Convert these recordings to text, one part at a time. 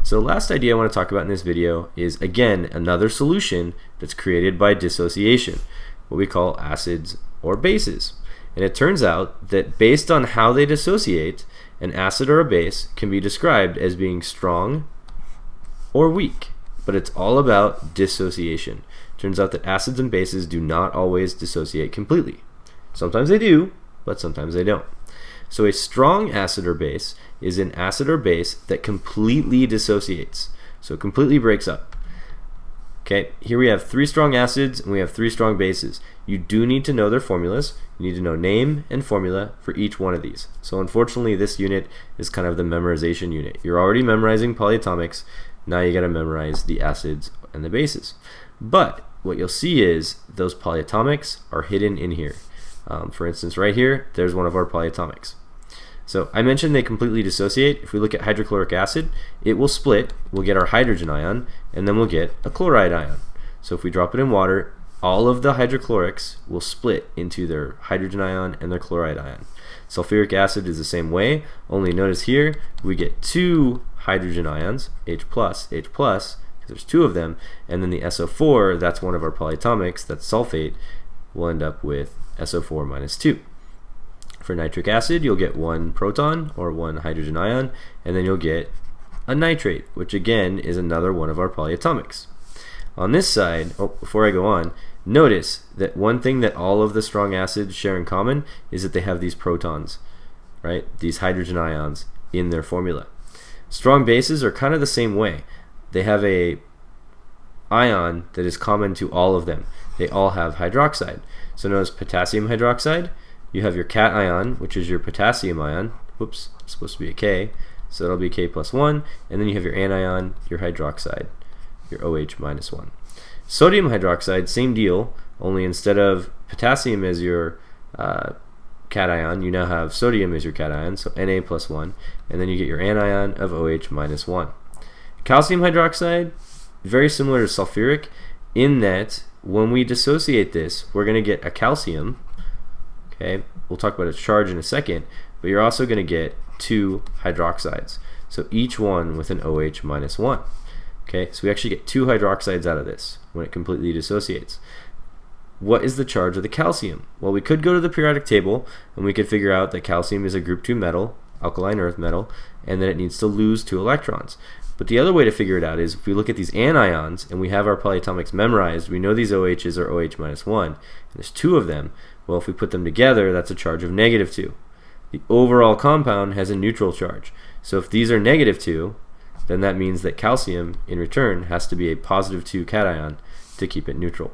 So the last idea I want to talk about in this video is, again, another solution that's created by dissociation, what we call acids or bases. And it turns out that based on how they dissociate, an acid or a base can be described as being strong or weak, but it's all about dissociation. Turns out that acids and bases do not always dissociate completely. Sometimes they do, but sometimes they don't. So a strong acid or base is an acid or base that completely dissociates. So it completely breaks up. Okay, here we have 3 strong acids and we have 3 strong bases. You do need to know their formulas. You need to know name and formula for each one of these. So unfortunately, this unit is kind of the memorization unit. You're already memorizing polyatomics. Now you got to memorize the acids and the bases. But what you'll see is those polyatomics are hidden in here. For instance, right here, there's one of our polyatomics. So I mentioned they completely dissociate. If we look at hydrochloric acid, it will split. We'll get our hydrogen ion, and then we'll get a chloride ion. So if we drop it in water, all of the hydrochlorics will split into their hydrogen ion and their chloride ion. Sulfuric acid is the same way, only notice here we get 2 hydrogen ions, H+, because there's 2 of them, and then the SO4, that's one of our polyatomics, that's sulfate, will end up with SO4 minus 2. For nitric acid, you'll get 1 proton or 1 hydrogen ion, and then you'll get a nitrate, which again is another one of our polyatomics. On this side, before I go on, notice that one thing that all of the strong acids share in common is that they have these protons, right? These hydrogen ions in their formula. Strong bases are kind of the same way. They have a ion that is common to all of them. They all have hydroxide. So notice potassium hydroxide, you have your cation, which is your potassium ion. Whoops, it's supposed to be a K, so that'll be K plus 1. And then you have your anion, your hydroxide, your OH minus 1. Sodium hydroxide, same deal, only instead of potassium as your cation, you now have sodium as your cation, so Na plus 1. And then you get your anion of OH minus 1. Calcium hydroxide, very similar to sulfuric, in that when we dissociate this, we're going to get a calcium. Okay, we'll talk about its charge in a second, but you're also going to get 2 hydroxides. So each one with an OH minus 1. Okay, so we actually get 2 hydroxides out of this when it completely dissociates. What is the charge of the calcium? Well, we could go to the periodic table and we could figure out that calcium is a group 2 metal, alkaline earth metal, and that it needs to lose 2 electrons. But the other way to figure it out is if we look at these anions and we have our polyatomics memorized, we know these OHs are OH minus 1, and there's 2 of them. Well, if we put them together, that's a charge of negative 2. The overall compound has a neutral charge. So if these are negative 2, then that means that calcium, in return, has to be a positive 2 cation to keep it neutral.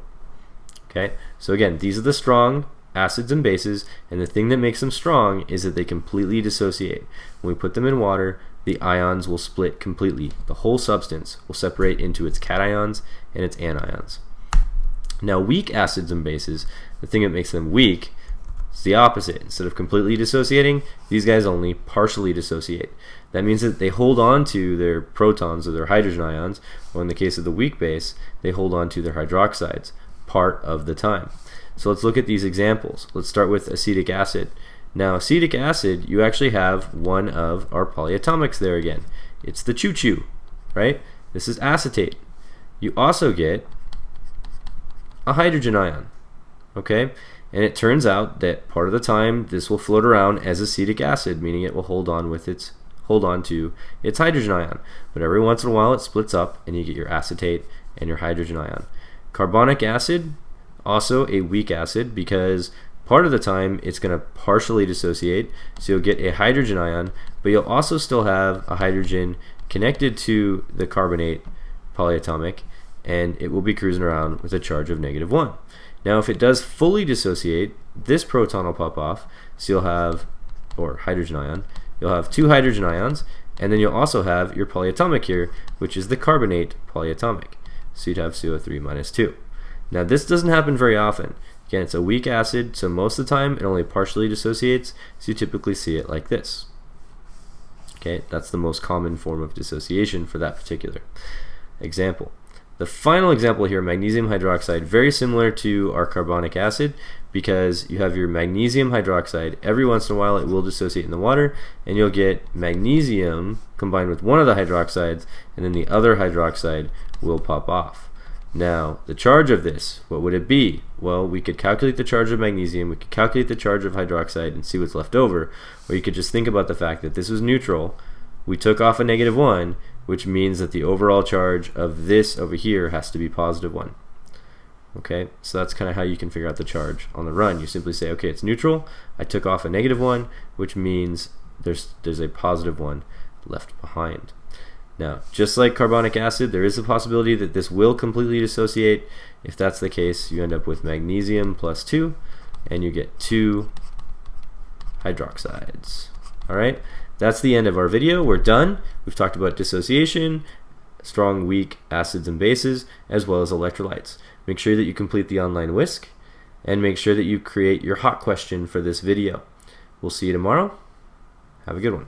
Okay, so again, these are the strong acids and bases, and the thing that makes them strong is that they completely dissociate. When we put them in water, the ions will split completely. The whole substance will separate into its cations and its anions. Now, weak acids and bases, the thing that makes them weak is the opposite. Instead of completely dissociating, these guys only partially dissociate. That means that they hold on to their protons or their hydrogen ions, or in the case of the weak base, they hold on to their hydroxides part of the time. So let's look at these examples. Let's start with acetic acid. Now, acetic acid, you actually have one of our polyatomics there again. It's the choo-choo, right? This is acetate. You also get a hydrogen ion, okay? And it turns out that part of the time this will float around as acetic acid, meaning it will hold on to its hydrogen ion. But every once in a while it splits up and you get your acetate and your hydrogen ion. Carbonic acid, also a weak acid, because part of the time it's going to partially dissociate, so you'll get a hydrogen ion, but you'll also still have a hydrogen connected to the carbonate polyatomic, and it will be cruising around with a charge of negative 1. Now, if it does fully dissociate, this proton will pop off, so you'll have, or hydrogen ion, you'll have 2 hydrogen ions, and then you'll also have your polyatomic here, which is the carbonate polyatomic. So you'd have CO3 minus 2. Now, this doesn't happen very often. Again, it's a weak acid, so most of the time it only partially dissociates, so you typically see it like this. Okay, that's the most common form of dissociation for that particular example. The final example here, magnesium hydroxide, very similar to our carbonic acid, because you have your magnesium hydroxide. Every once in a while it will dissociate in the water, and you'll get magnesium combined with one of the hydroxides, and then the other hydroxide will pop off. Now, the charge of this, what would it be? Well, we could calculate the charge of magnesium, we could calculate the charge of hydroxide and see what's left over, or you could just think about the fact that this was neutral, we took off a -1, which means that the overall charge of this over here has to be +1. Okay, so that's kind of how you can figure out the charge on the run. You simply say, okay, it's neutral, I took off a -1, which means there's a +1 left behind. Now, just like carbonic acid, there is a possibility that this will completely dissociate. If that's the case, you end up with magnesium +2, and you get 2 hydroxides. All right, that's the end of our video. We're done. We've talked about dissociation, strong, weak acids and bases, as well as electrolytes. Make sure that you complete the online WISC, and make sure that you create your hot question for this video. We'll see you tomorrow. Have a good one.